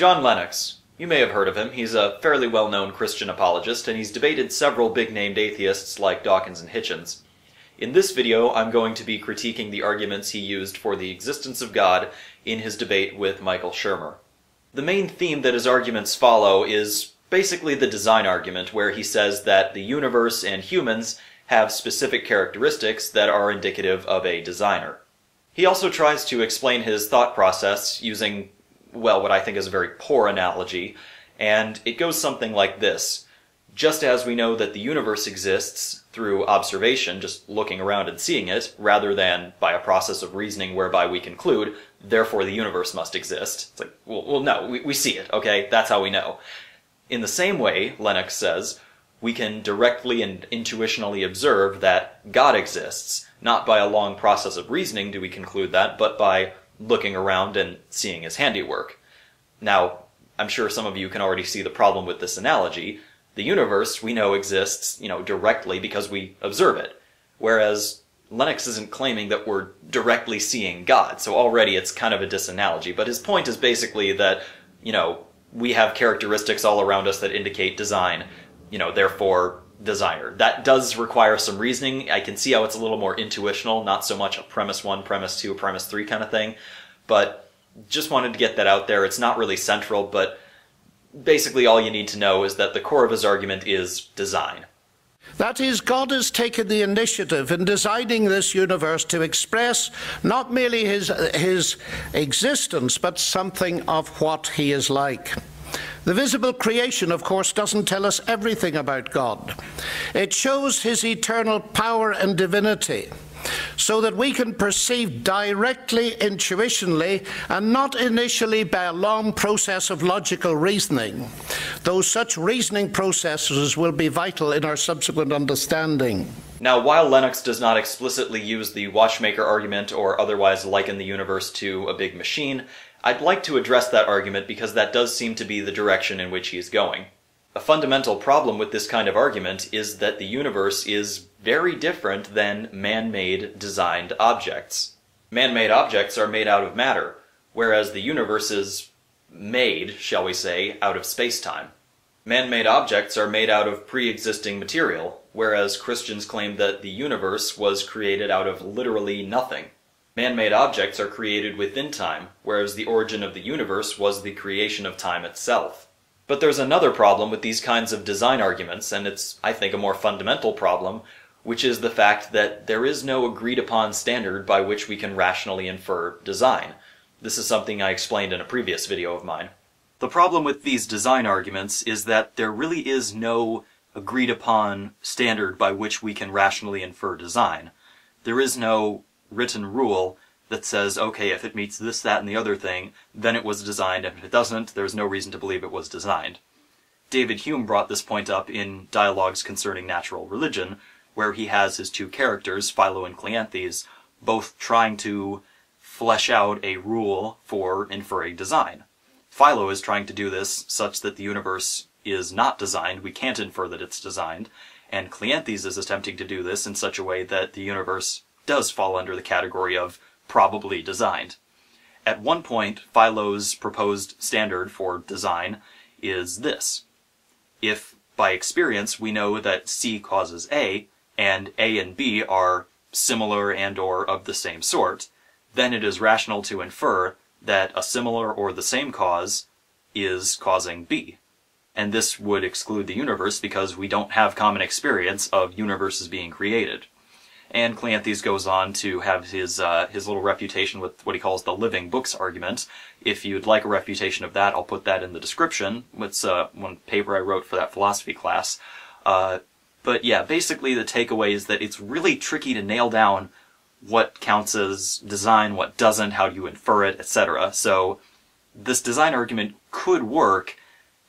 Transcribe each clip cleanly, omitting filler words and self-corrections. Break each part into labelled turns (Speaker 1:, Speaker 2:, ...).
Speaker 1: John Lennox. You may have heard of him. He's a fairly well-known Christian apologist, and he's debated several big-named atheists like Dawkins and Hitchens. In this video, I'm going to be critiquing the arguments he used for the existence of God in his debate with Michael Shermer. The main theme that his arguments follow is basically the design argument, where he says that the universe and humans have specific characteristics that are indicative of a designer. He also tries to explain his thought process using, well, what I think is a very poor analogy, and it goes something like this. Just as we know that the universe exists through observation, just looking around and seeing it, rather than by a process of reasoning whereby we conclude, therefore the universe must exist. It's like, well no, we see it, okay? That's how we know. In the same way, Lennox says, we can directly and intuitionally observe that God exists. Not by a long process of reasoning do we conclude that, but by looking around and seeing his handiwork. Now, I'm sure some of you can already see the problem with this analogy. The universe, we know, exists, directly because we observe it. Whereas Lennox isn't claiming that we're directly seeing God, so already it's kind of a disanalogy. But his point is basically that, we have characteristics all around us that indicate design, therefore designer. That does require some reasoning. I can see how it's a little more intuitional, not so much a premise 1, premise 2, premise 3 kind of thing. But just wanted to get that out there. It's not really central, but basically all you need to know is that the core of his argument is design.
Speaker 2: That is, God has taken the initiative in designing this universe to express not merely his existence, but something of what he is like. The visible creation, of course, doesn't tell us everything about God. It shows his eternal power and divinity, so that we can perceive directly, intuitionally, and not initially by a long process of logical reasoning, though such reasoning processes will be vital in our subsequent understanding.
Speaker 1: Now, while Lennox does not explicitly use the watchmaker argument or otherwise liken the universe to a big machine, I'd like to address that argument because that does seem to be the direction in which he's going. A fundamental problem with this kind of argument is that the universe is very different than man-made designed objects. Man-made objects are made out of matter, whereas the universe is made, shall we say, out of space-time. Man-made objects are made out of pre-existing material, whereas Christians claim that the universe was created out of literally nothing. Man-made objects are created within time, whereas the origin of the universe was the creation of time itself. But there's another problem with these kinds of design arguments, and it's, I think, a more fundamental problem, which is the fact that there is no agreed-upon standard by which we can rationally infer design. This is something I explained in a previous video of mine. The problem with these design arguments is that there really is no agreed-upon standard by which we can rationally infer design. There is no written rule that says, okay, if it meets this, that, and the other thing, then it was designed, and if it doesn't, there's no reason to believe it was designed. David Hume brought this point up in Dialogues Concerning Natural Religion, where he has his two characters, Philo and Cleanthes, both trying to flesh out a rule for inferring design. Philo is trying to do this such that the universe is not designed, we can't infer that it's designed, and Cleanthes is attempting to do this in such a way that the universe does fall under the category of probably designed. At one point, Philo's proposed standard for design is this. If, by experience, we know that C causes A, and A and B are similar and or of the same sort, then it is rational to infer that a similar or the same cause is causing B. And this would exclude the universe because we don't have common experience of universes being created. And Cleanthes goes on to have his little refutation with what he calls the living books argument. If you'd like a refutation of that, I'll put that in the description. It's one paper I wrote for that philosophy class. But yeah, basically the takeaway is that it's really tricky to nail down what counts as design, what doesn't, how do you infer it, etc. So this design argument could work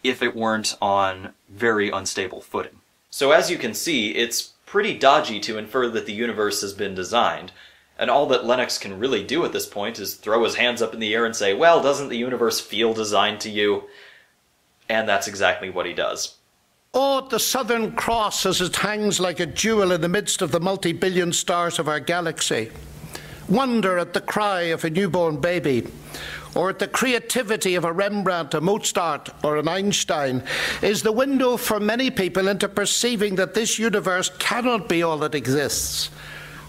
Speaker 1: if it weren't on very unstable footing. So as you can see, it's pretty dodgy to infer that the universe has been designed, and all that Lennox can really do at this point is throw his hands up in the air and say, well, doesn't the universe feel designed to you? And that's exactly what he does.
Speaker 2: Oh, at the Southern Cross as it hangs like a jewel in the midst of the multi-billion stars of our galaxy. Wonder at the cry of a newborn baby. or at the creativity of a Rembrandt, a Mozart, or an Einstein, is the window for many people into perceiving that this universe cannot be all that exists.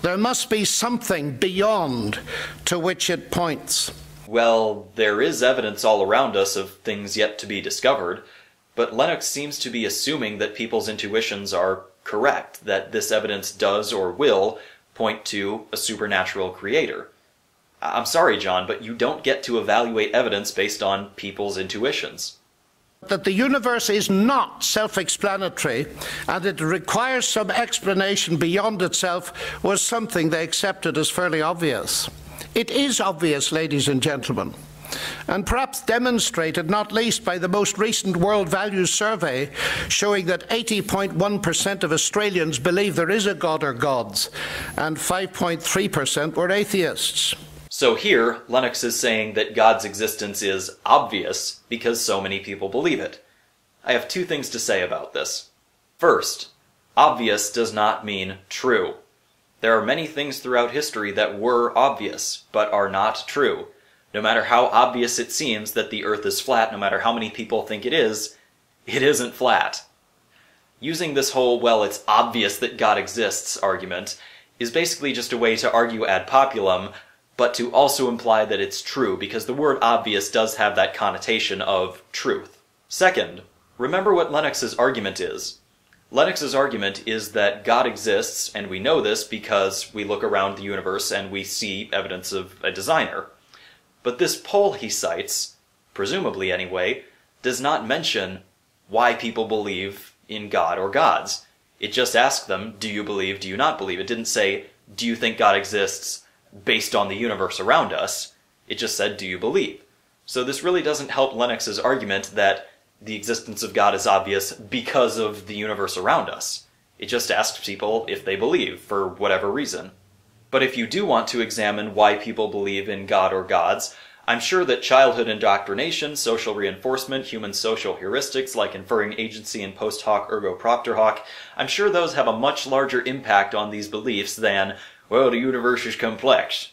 Speaker 2: There must be something beyond to which it points.
Speaker 1: Well, there is evidence all around us of things yet to be discovered, but Lennox seems to be assuming that people's intuitions are correct, that this evidence does or will point to a supernatural creator. I'm sorry, John, but you don't get to evaluate evidence based on people's intuitions.
Speaker 2: That the universe is not self-explanatory and it requires some explanation beyond itself was something they accepted as fairly obvious. It is obvious, ladies and gentlemen, and perhaps demonstrated not least by the most recent World Values Survey showing that 80.1% of Australians believe there is a God or gods, and 5.3% were atheists.
Speaker 1: So here, Lennox is saying that God's existence is obvious because so many people believe it. I have two things to say about this. First, obvious does not mean true. There are many things throughout history that were obvious, but are not true. No matter how obvious it seems that the Earth is flat, no matter how many people think it isn't flat. Using this whole, well, it's obvious that God exists argument is basically just a way to argue ad populum, but to also imply that it's true, because the word obvious does have that connotation of truth. Second, remember what Lennox's argument is. Lennox's argument is that God exists, and we know this because we look around the universe and we see evidence of a designer. But this poll he cites, presumably anyway, does not mention why people believe in God or gods. It just asked them, do you believe, do you not believe? It didn't say, do you think God exists based on the universe around us? It just said, do you believe? So this really doesn't help Lennox's argument that the existence of God is obvious because of the universe around us. It just asks people if they believe, for whatever reason. But if you do want to examine why people believe in God or gods, I'm sure that childhood indoctrination, social reinforcement, human social heuristics like inferring agency and post hoc ergo propter hoc, I'm sure those have a much larger impact on these beliefs than, well, the universe is complex.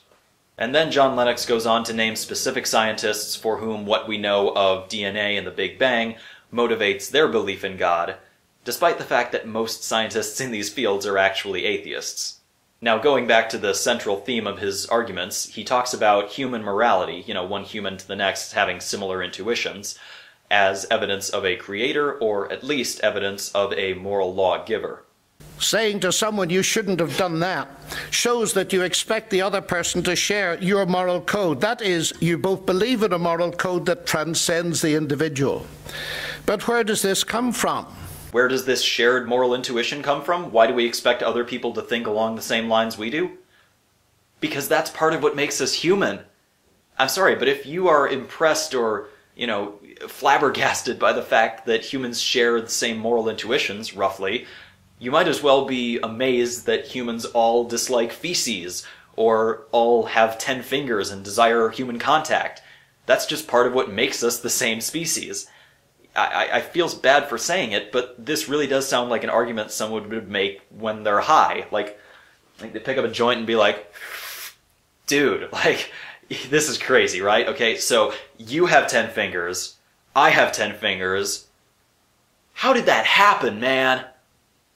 Speaker 1: And then John Lennox goes on to name specific scientists for whom what we know of DNA and the Big Bang motivates their belief in God, despite the fact that most scientists in these fields are actually atheists. Now, going back to the central theme of his arguments, he talks about human morality, one human to the next having similar intuitions, as evidence of a creator, or at least evidence of a moral lawgiver.
Speaker 2: Saying to someone you shouldn't have done that shows that you expect the other person to share your moral code. That is, you both believe in a moral code that transcends the individual. But where does this come from?
Speaker 1: Where does this shared moral intuition come from? Why do we expect other people to think along the same lines we do? Because that's part of what makes us human. I'm sorry, but if you are impressed or, flabbergasted by the fact that humans share the same moral intuitions, roughly, you might as well be amazed that humans all dislike feces, or all have 10 fingers and desire human contact. That's just part of what makes us the same species. I feel bad for saying it, but this really does sound like an argument someone would make when they're high. Like they pick up a joint and be like, dude, this is crazy, right? Okay, so you have 10 fingers, I have 10 fingers. How did that happen, man?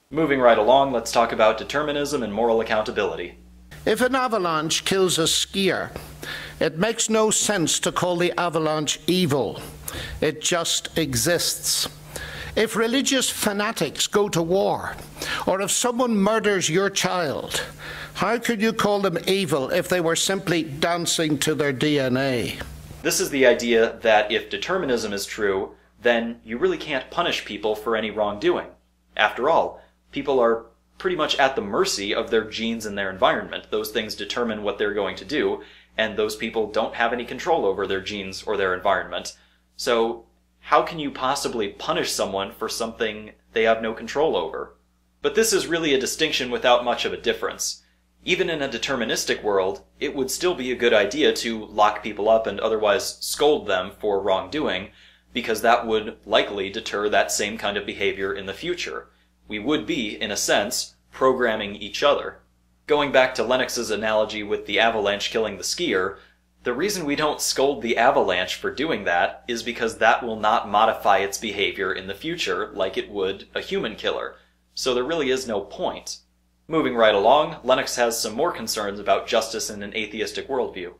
Speaker 1: Moving right along, let's talk about determinism and moral accountability.
Speaker 2: If an avalanche kills a skier, it makes no sense to call the avalanche evil. It just exists. If religious fanatics go to war, or if someone murders your child, how could you call them evil if they were simply dancing to their DNA?
Speaker 1: This is the idea that if determinism is true, then you really can't punish people for any wrongdoing. After all, people are pretty much at the mercy of their genes and their environment. Those things determine what they're going to do, and those people don't have any control over their genes or their environment. So how can you possibly punish someone for something they have no control over? But this is really a distinction without much of a difference. Even in a deterministic world, it would still be a good idea to lock people up and otherwise scold them for wrongdoing, because that would likely deter that same kind of behavior in the future. We would be, in a sense, programming each other. Going back to Lennox's analogy with the avalanche killing the skier, The reason we don't scold the avalanche for doing that is because that will not modify its behavior in the future like it would a human killer, so there really is no point. Moving right along, Lennox has some more concerns about justice in an atheistic worldview.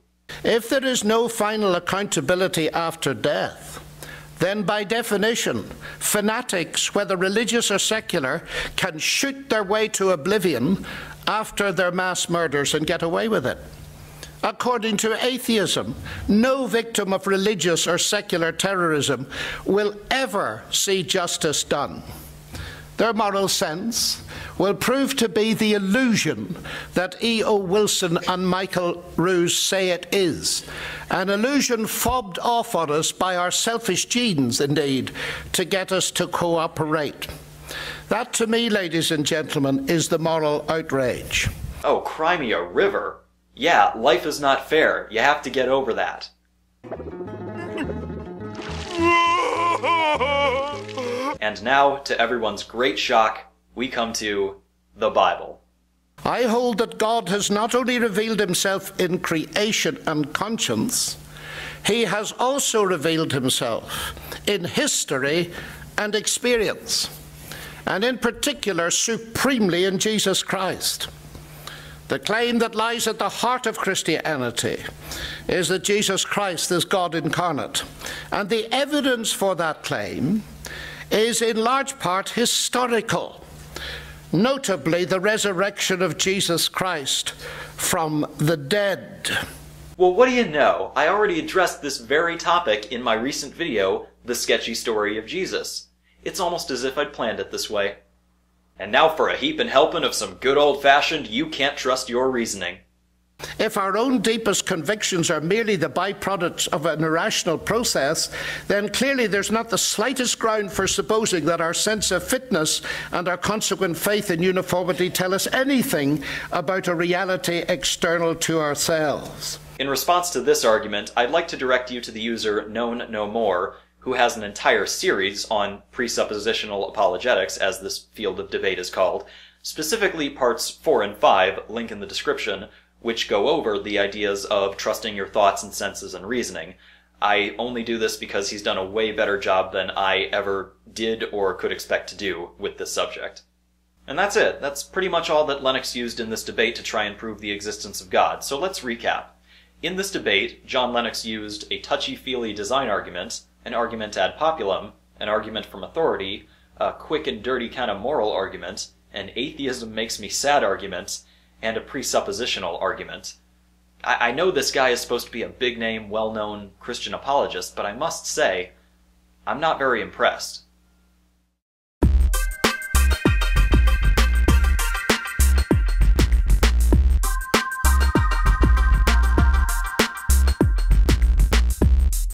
Speaker 2: If there is no final accountability after death, then by definition, fanatics, whether religious or secular, can shoot their way to oblivion after their mass murders and get away with it. According to atheism, no victim of religious or secular terrorism will ever see justice done. Their moral sense will prove to be the illusion that E.O. Wilson and Michael Roos say it is, an illusion fobbed off on us by our selfish genes, indeed, to get us to cooperate. That, to me, ladies and gentlemen, is the moral outrage.
Speaker 1: Oh, cry me a river. Yeah, life is not fair. You have to get over that. And now, to everyone's great shock, we come to the Bible.
Speaker 2: I hold that God has not only revealed himself in creation and conscience, he has also revealed himself in history and experience, and in particular, supremely in Jesus Christ. The claim that lies at the heart of Christianity is that Jesus Christ is God incarnate, and the evidence for that claim is in large part historical, notably the resurrection of Jesus Christ from the dead.
Speaker 1: Well, what do you know? I already addressed this very topic in my recent video, The Sketchy Story of Jesus. It's almost as if I'd planned it this way. And now for a heapin' helpin' of some good old-fashioned you can't trust your reasoning.
Speaker 2: If our own deepest convictions are merely the byproducts of an irrational process, then clearly there's not the slightest ground for supposing that our sense of fitness and our consequent faith in uniformity tell us anything about a reality external to ourselves.
Speaker 1: In response to this argument, I'd like to direct you to the user Known No More, who has an entire series on presuppositional apologetics, as this field of debate is called, specifically parts 4 and 5, link in the description, which go over the ideas of trusting your thoughts and senses and reasoning. I only do this because he's done a way better job than I ever did or could expect to do with this subject. And that's it. That's pretty much all that Lennox used in this debate to try and prove the existence of God. So let's recap. In this debate, John Lennox used a touchy-feely design argument, an argument ad populum, an argument from authority, a quick and dirty kind of moral argument, an atheism makes me sad argument, and a presuppositional argument. I know this guy is supposed to be a big-name, well-known Christian apologist, but I must say, I'm not very impressed.